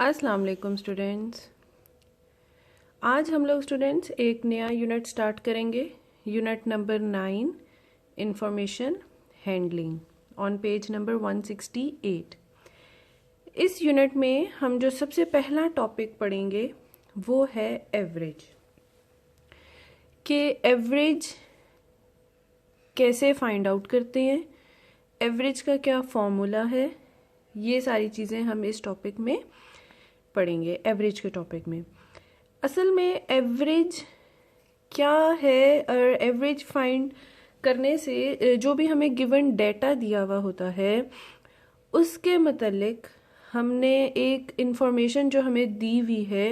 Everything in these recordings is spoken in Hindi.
अस्सलाम वालेकुम स्टूडेंट्स। आज हम लोग स्टूडेंट्स एक नया यूनिट स्टार्ट करेंगे। Unit number 9 information handling on page number 168। इस यूनिट में हम जो सबसे पहला टॉपिक पढ़ेंगे वो है एवरेज। कि एवरेज कैसे फाइंड आउट करते हैं, एवरेज का क्या फॉर्मूला है, ये सारी चीज़ें हम इस टॉपिक में पढ़ेंगे। एवरेज के टॉपिक में असल में एवरेज क्या है और एवरेज फाइंड करने से जो भी हमें गिवन डेटा दिया हुआ होता है उसके मतलब हमने एक इंफॉर्मेशन जो हमें दी हुई है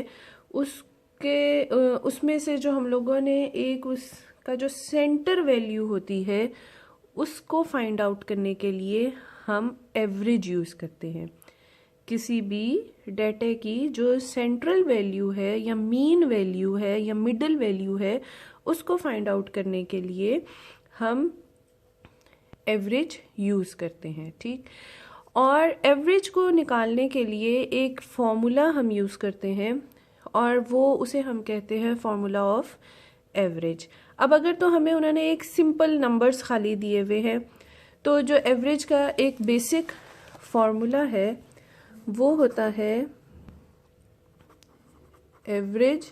उसमें से जो हम लोगों ने एक उसका जो सेंटर वैल्यू होती है उसको फाइंड आउट करने के लिए हम एवरेज यूज़ करते हैं। किसी भी डेटा की जो सेंट्रल वैल्यू है या मीन वैल्यू है या मिडिल वैल्यू है उसको फाइंड आउट करने के लिए हम एवरेज यूज़ करते हैं। ठीक, और एवरेज को निकालने के लिए एक फॉर्मूला हम यूज़ करते हैं और वो उसे हम कहते हैं फॉर्मूला ऑफ एवरेज। अब अगर तो हमें उन्होंने एक सिंपल नंबर्स खाली दिए हुए हैं तो जो एवरेज का एक बेसिक फॉर्मूला है वो होता है average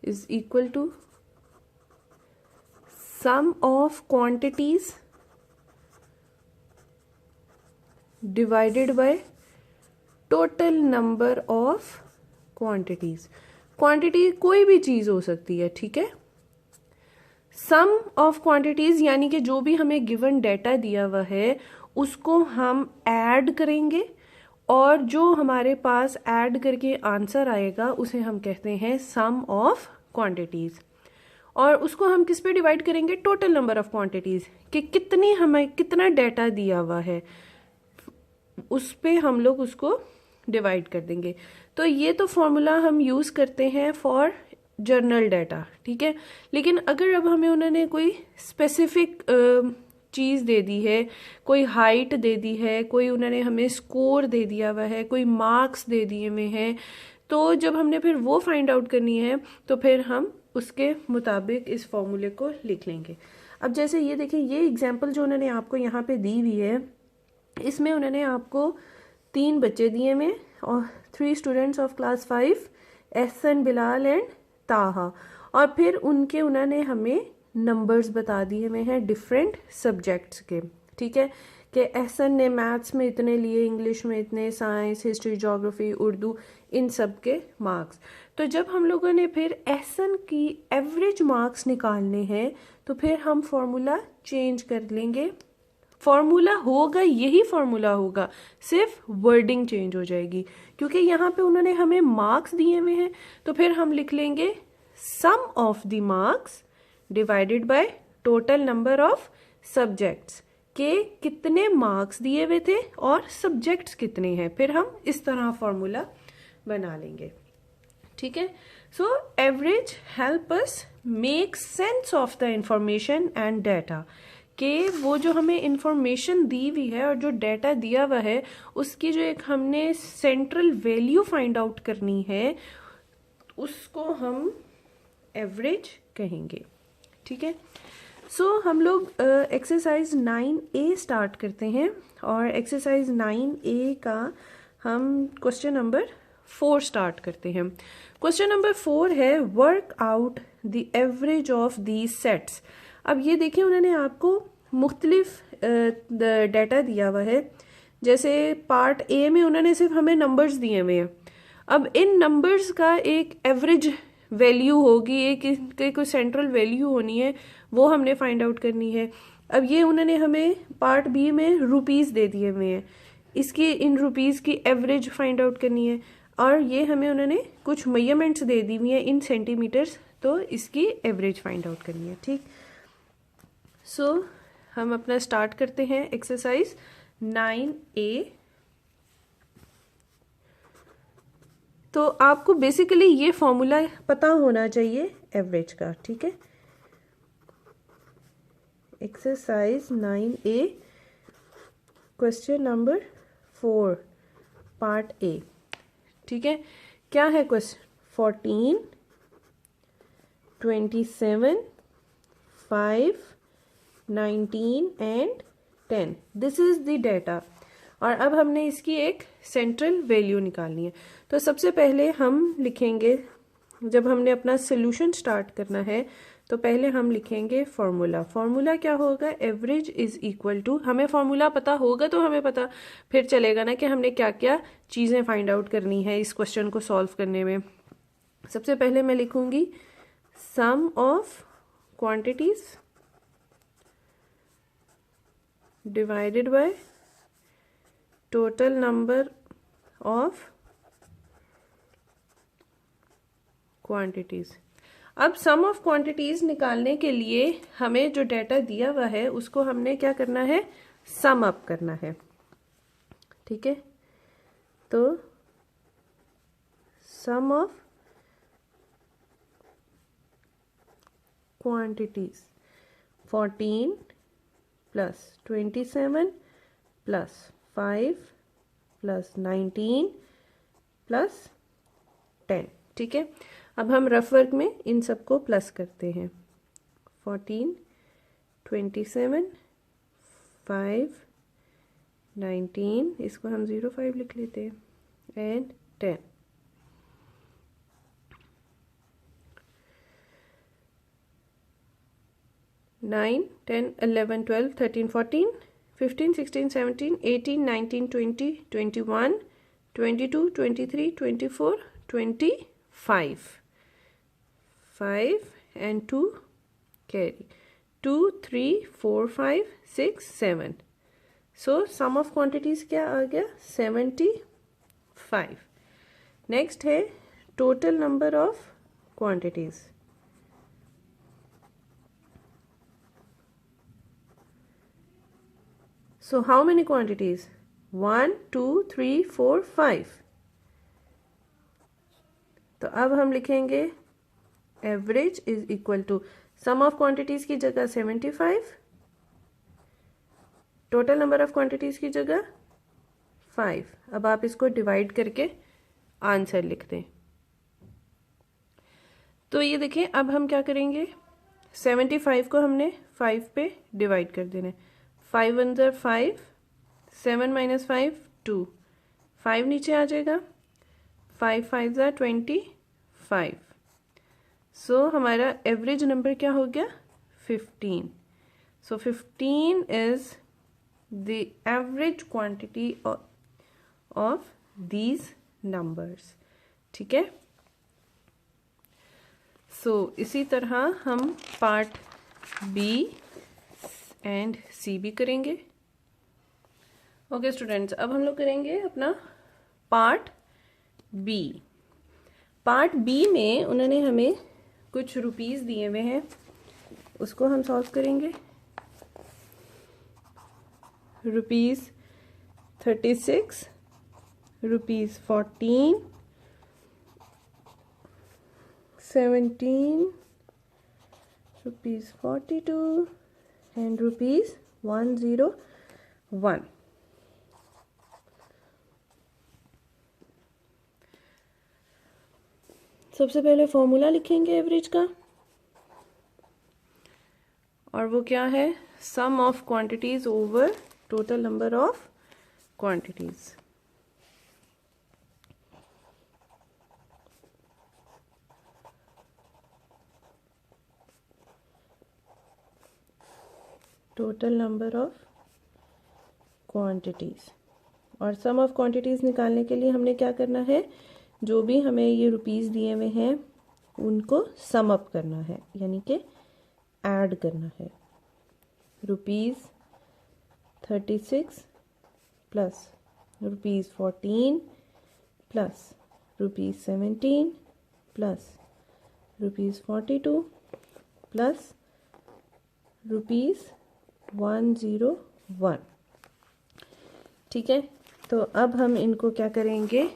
is equal to sum of quantities divided by total number of quantities. Quantity कोई भी चीज हो सकती है, ठीक है। सम ऑफ क्वांटिटीज यानी कि जो भी हमें गिवन डेटा दिया हुआ है उसको हम ऐड करेंगे और जो हमारे पास ऐड करके आंसर आएगा उसे हम कहते हैं सम ऑफ क्वांटिटीज। और उसको हम किस पे डिवाइड करेंगे? टोटल नंबर ऑफ क्वांटिटीज, कि कितनी हमें कितना डेटा दिया हुआ है उस पे हम लोग उसको डिवाइड कर देंगे। तो ये तो फॉर्मूला हम यूज करते हैं फॉर जर्नल डाटा, ठीक है। लेकिन अगर अब हमें उन्होंने कोई स्पेसिफिक चीज़ दे दी है, कोई हाइट दे दी है, कोई उन्होंने हमें स्कोर दे दिया हुआ है, कोई मार्क्स दे दिए हुए हैं, तो जब हमने फिर वो फाइंड आउट करनी है तो फिर हम उसके मुताबिक इस फॉर्मूले को लिख लेंगे। अब जैसे ये देखें, ये एग्जाम्पल जो उन्होंने आपको यहाँ पे दी हुई है इसमें उन्होंने आपको 3 बच्चे दिए हुए और 3 students of class 5 Ehsan, Bilal and Taha, और फिर उनके उन्होंने हमें नंबर्स बता दिए हुए हैं डिफरेंट सब्जेक्ट्स के, ठीक है। कि एहसन ने मैथ्स में इतने लिए, इंग्लिश में इतने, साइंस, हिस्ट्री, ज्योग्राफी, उर्दू, इन सब के मार्क्स। तो जब हम लोगों ने फिर एहसन की एवरेज मार्क्स निकालने हैं तो फिर हम फॉर्मूला चेंज कर लेंगे। फॉर्मूला होगा यही फॉर्मूला होगा, सिर्फ वर्डिंग चेंज हो जाएगी, क्योंकि यहाँ पे उन्होंने हमें मार्क्स दिए हुए हैं तो फिर हम लिख लेंगे sum of the marks divided by total number of subjects, के कितने मार्क्स दिए हुए थे और सब्जेक्ट्स कितने हैं, फिर हम इस तरह फॉर्मूला बना लेंगे, ठीक है। So average help us make sense of the information and data, कि वो जो हमें इंफॉर्मेशन दी हुई है और जो डाटा दिया हुआ है उसकी जो एक हमने सेंट्रल वैल्यू फाइंड आउट करनी है उसको हम एवरेज कहेंगे, ठीक है। सो हम लोग एक्सरसाइज 9A स्टार्ट करते हैं और एक्सरसाइज 9A का हम क्वेश्चन नंबर 4 स्टार्ट करते हैं। क्वेश्चन नंबर 4 है work out the average of these sets. अब ये देखिए उन्होंने आपको मुख्तलिफ डाटा दिया हुआ है। जैसे पार्ट ए में उन्होंने सिर्फ हमें नंबर्स दिए हुए हैं। अब इन नंबर्स का एक एवरेज वैल्यू होगी, एक कोई सेंट्रल वैल्यू होनी है, वो हमने फाइंड आउट करनी है। अब ये उन्होंने हमें पार्ट बी में रुपीज़ दे दिए हुए हैं, इसकी इन रुपीज़ की एवरेज फाइंड आउट करनी है, और ये हमें उन्होंने कुछ मेजरमेंट्स दे दी हुई हैं इन सेंटीमीटर्स, तो इसकी एवरेज फाइंड आउट करनी है, ठीक। सो हम अपना स्टार्ट करते हैं एक्सरसाइज 9A। तो आपको बेसिकली ये फॉर्मूला पता होना चाहिए एवरेज का, ठीक है। Exercise 9A question number 4 part A, ठीक है, क्या है question? 14, 27, 5, 19 and 10, this is the data. और अब हमने इसकी एक सेंट्रल वैल्यू निकालनी है। तो सबसे पहले हम लिखेंगे, जब हमने अपना सोल्यूशन स्टार्ट करना है तो पहले हम लिखेंगे फॉर्मूला। फॉर्मूला क्या होगा? एवरेज इज इक्वल टू, हमें फॉर्मूला पता होगा तो हमें पता फिर चलेगा ना कि हमने क्या क्या चीज़ें फाइंड आउट करनी है इस क्वेश्चन को सॉल्व करने में। सबसे पहले मैं लिखूंगी sum of quantities divided by total number of quantities. अब सम ऑफ क्वांटिटीज निकालने के लिए हमें जो डेटा दिया हुआ है उसको हमने क्या करना है? सम अप करना है। ठीक है, तो sum of quantities 14 plus 27 plus 5 plus 19 plus 10। ठीक है, अब हम रफ वर्क में इन सबको प्लस करते हैं। 14, 27, 5, 19, इसको हम 05 लिख लेते हैं, and 10। Nine, 10, 11, 12, 13, 14, 15, 16, 17, 18, 19, 20, 21, 22, 23, 24, 25, 5 and 2 carry, 2, 3, 4, 5, 6, 7. So sum of quantities क्या आ गया? 75. नेक्स्ट है total number of quantities. So how many quantities? 1, 2, 3, 4, 5. तो अब हम लिखेंगे average is equal to sum of quantities की जगह 75, टोटल नंबर ऑफ क्वांटिटीज की जगह 5। अब आप इसको डिवाइड करके आंसर लिख दें। तो ये देखें, अब हम क्या करेंगे? 75 को हमने 5 पे डिवाइड कर देना है। 5 1 ज़ा 5, 7 माइनस 5 2, 5 नीचे आ जाएगा, 5 5 ज़ा 25। सो हमारा एवरेज नंबर क्या हो गया? 15। सो 15 is the average quantity of these numbers. ठीक है, सो इसी तरह हम पार्ट बी एंड सी भी करेंगे। ओके स्टूडेंट्स, अब हम लोग करेंगे अपना पार्ट बी। पार्ट बी में उन्होंने हमें कुछ रुपीस दिए हुए हैं, उसको हम सॉल्व करेंगे। Rupees 36, rupees 14, 17, rupees 42 and rupees 101। सबसे पहले फॉर्मूला लिखेंगे एवरेज का, और वो क्या है? Sum of quantities over total number of quantities. Total number of quantities, और सम ऑफ क्वांटिटीज निकालने के लिए हमने क्या करना है? जो भी हमें ये रुपीस दिए हुए हैं उनको सम अप करना है, यानी कि ऐड करना है। Rupees 36 plus rupees 14 plus rupees 17 plus rupees 42 plus rupees 101। ठीक है, तो अब हम इनको क्या करेंगे?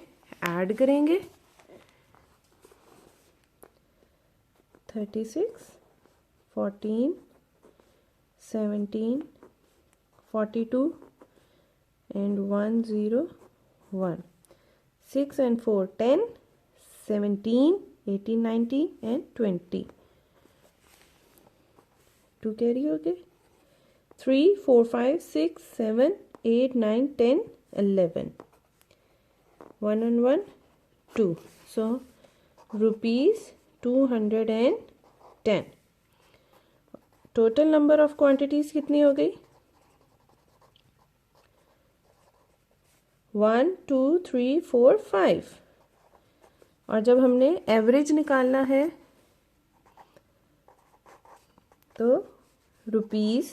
ऐड करेंगे। 36, 14, 17, 42 एंड 101। 6 and 4 10, 17, 18, 19 and 20. 2 carry हो गए. 3, 4, 5, 6, 7, 8, 9, 10, 11. 1 and 1 2. So rupees 210. Total number of quantities कितनी हो गई? 1 2 3 4 5. और जब हमने एवरेज निकालना है तो रुपीज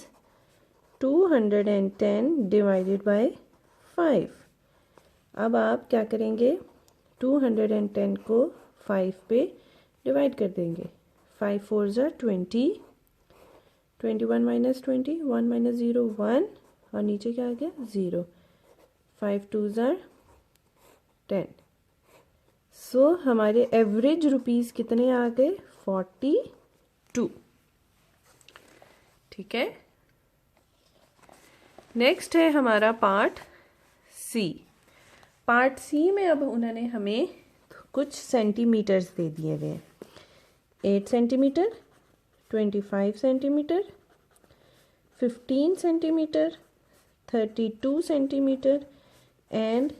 210 डिवाइडेड बाय 5. अब आप क्या करेंगे? 210 को 5 पे डिवाइड कर देंगे. 5 4 ज़ा 20, 21 माइनस 20, 1 माइनस 0 1 और नीचे क्या आ गया? 0. 5 2 ज़ा 10. सो हमारे एवरेज रुपीस कितने आ गए? 42. ठीक है. नेक्स्ट है हमारा पार्ट सी. पार्ट सी में अब उन्होंने हमें कुछ सेंटीमीटर्स दे दिए हुए हैं. 8 centimetre, 25 centimetre, 15 centimetre, 32 centimetre and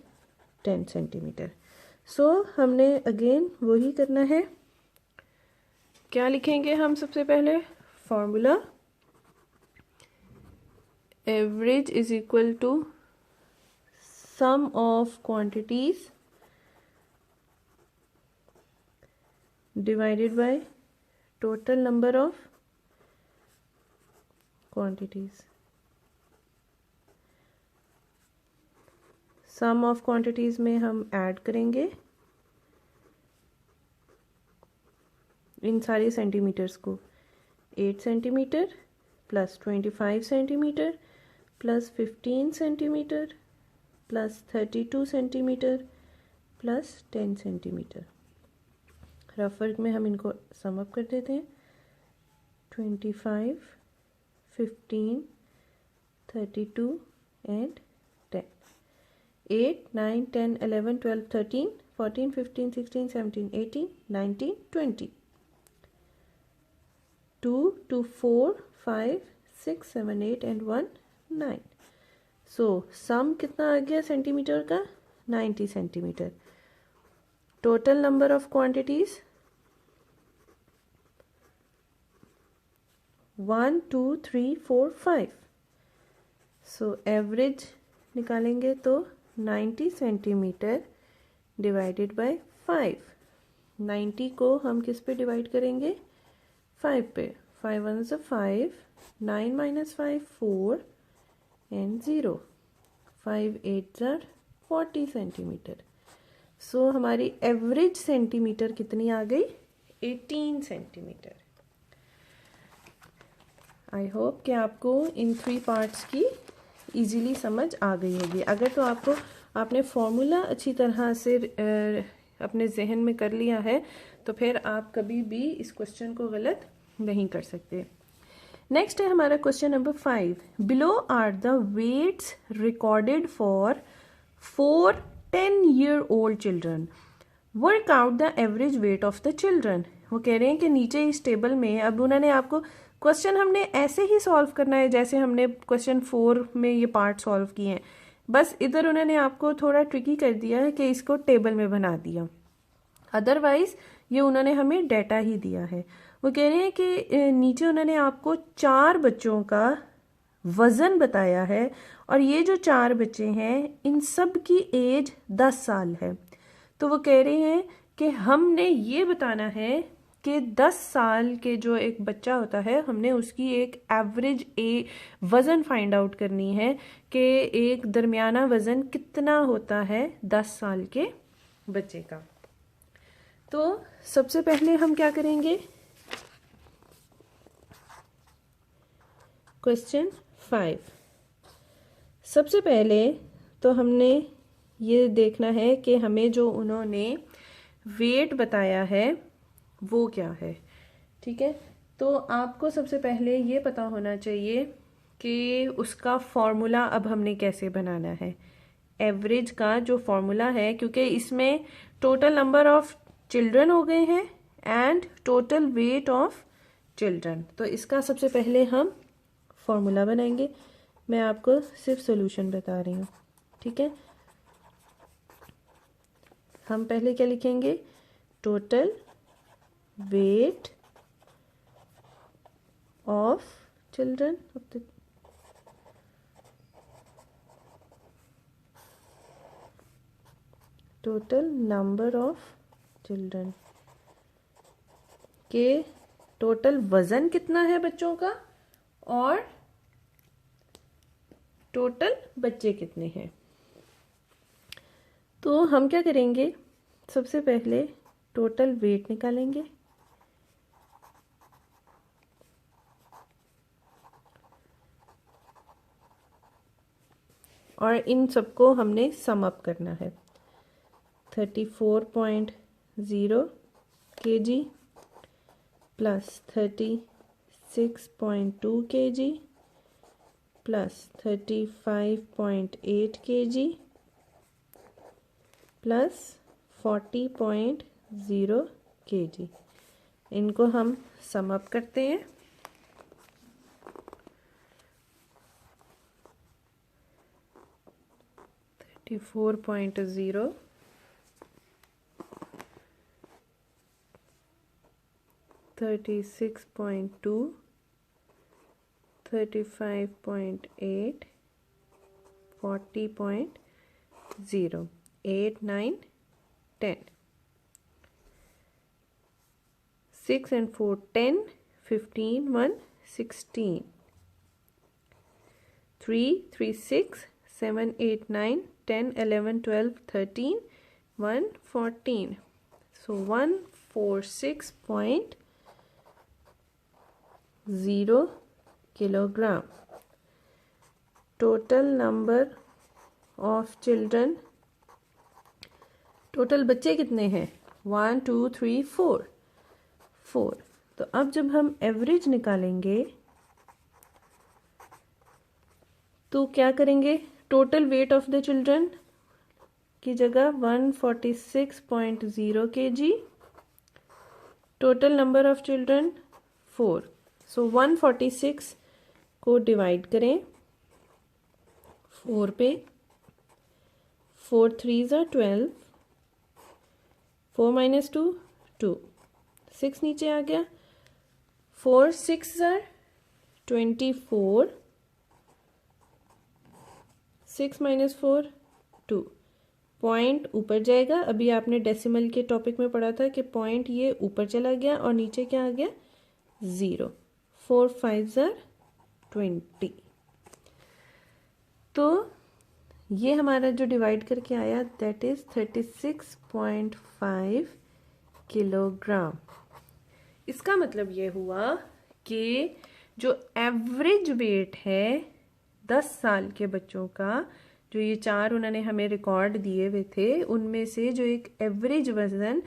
10 centimetre. So हमने अगेन वही करना है. क्या लिखेंगे हम सबसे पहले? Formula average is equal to sum of quantities divided by total number of quantities. Sum of quantities में हम ऐड करेंगे इन सारे सेंटीमीटर्स को. 8 centimetre plus 25 centimetre plus 15 centimetre plus 32 centimetre plus 10 centimetre. Rough work में हम इनको सम अप कर देते हैं. 25, 15, 32 एंड 10. 8, 9, 10, 11, 12, 13, 14, 15, 16, 17, 18, 19, 20. 2, 2, 4, 5, 6, 7, 8 and 1, 9. सो सम कितना आ गया सेंटीमीटर का? 90 centimetre. Total number of quantities 1 2 3 4 5. So average निकालेंगे तो 90 सेंटीमीटर डिवाइडेड बाय 5. 90 को हम किस पे डिवाइड करेंगे? 5 पे. 5 1 ज़ा 5, 9 माइनस 5 4 एंड 0. 5 8 ज़ा 40 सेंटीमीटर. सो हमारी एवरेज सेंटीमीटर कितनी आ गई? 18 सेंटीमीटर. आई होप कि आपको इन 3 पार्ट्स की इजीली समझ आ गई होगी. अगर तो आपने फॉर्मूला अच्छी तरह से अपने जहन में कर लिया है तो फिर आप कभी भी इस क्वेश्चन को गलत नहीं कर सकते. नेक्स्ट है हमारा question number 5. Below are the weights recorded for 4 10-year-old children. Work out the average weight of the children. वो कह रहे हैं कि नीचे इस टेबल में अब उन्होंने आपको क्वेश्चन हमने ऐसे ही सॉल्व करना है जैसे हमने क्वेश्चन 4 में ये पार्ट सॉल्व किए हैं. बस इधर उन्होंने आपको थोड़ा ट्रिकी कर दिया है कि इसको टेबल में बना दिया. अदरवाइज ये उन्होंने हमें डाटा ही दिया है. वो कह रहे हैं कि नीचे उन्होंने आपको 4 बच्चों का वज़न बताया है और ये जो 4 बच्चे हैं इन सब की एज 10 साल है. तो वो कह रहे हैं कि हमने ये बताना है कि 10 साल के जो एक बच्चा होता है हमने उसकी एक एवरेज वज़न फाइंड आउट करनी है कि एक दरमियाना वज़न कितना होता है 10 साल के बच्चे का. तो सबसे पहले हम क्या करेंगे? क्वेश्चन 5. सबसे पहले तो हमने ये देखना है कि हमें जो उन्होंने वेट बताया है वो क्या है. ठीक है. तो आपको सबसे पहले ये पता होना चाहिए कि उसका फॉर्मूला अब हमने कैसे बनाना है. एवरेज का जो फॉर्मूला है, क्योंकि इसमें टोटल नंबर ऑफ चिल्ड्रन हो गए हैं and total weight of children, तो इसका सबसे पहले हम फॉर्मूला बनाएंगे। मैं आपको सिर्फ सॉल्यूशन बता रही हूँ, ठीक है। हम पहले क्या लिखेंगे, total weight of children total number of children के टोटल वजन कितना है बच्चों का और टोटल बच्चे कितने हैं। तो हम क्या करेंगे, सबसे पहले टोटल वेट निकालेंगे और इन सबको हमने सम अप करना है। 34.0 kg plus 36.2 kg plus 35.8 kg plus 40.0 kg, इनको हम सम अप करते हैं। 34.0 36.2 35.8 40.0 8 9 10 6 and 4 10 15 1 16 3 3 6 7 8 9 10 11 12 13 1 14, so 146.0 kilogram. Total number of children, total बच्चे कितने हैं, 1 2 3 4 4। तो अब जब हम एवरेज निकालेंगे तो क्या करेंगे, total weight of the children की जगह 146.0 kg, total number of children 4, सो 146 को डिवाइड करें 4 पे, 4 3s are 12, 4 minus 2 2, 6 नीचे आ गया, 4 6s are 24, 6 minus 4 2, पॉइंट ऊपर जाएगा। अभी आपने डेसिमल के टॉपिक में पढ़ा था कि पॉइंट ये ऊपर चला गया और नीचे क्या आ गया, 0। 4 5s are 20। तो ये हमारा जो डिवाइड करके आया दैट इज 36.5 किलोग्राम। इसका मतलब ये हुआ कि जो एवरेज वेट है 10 साल के बच्चों का, जो ये 4 उन्होंने हमें रिकॉर्ड दिए हुए थे, उनमें से जो एक एवरेज वजन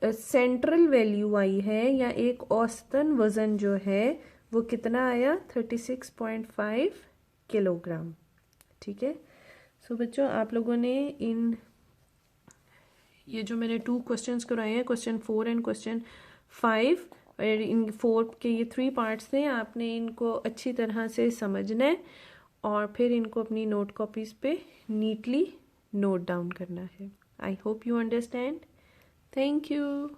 सेंट्रल वैल्यू आई है या एक औसतन वजन जो है वो कितना आया, 36.5 किलोग्राम। ठीक है। सो बच्चों, आप लोगों ने ये जो मैंने 2 क्वेश्चंस करवाए हैं, क्वेश्चन 4 एंड क्वेश्चन 5, और इन 4 के ये 3 पार्ट्स थे, आपने इनको अच्छी तरह से समझना है और फिर इनको अपनी नोट कॉपीज पे नीटली नोट डाउन करना है। I hope you understand. Thank you.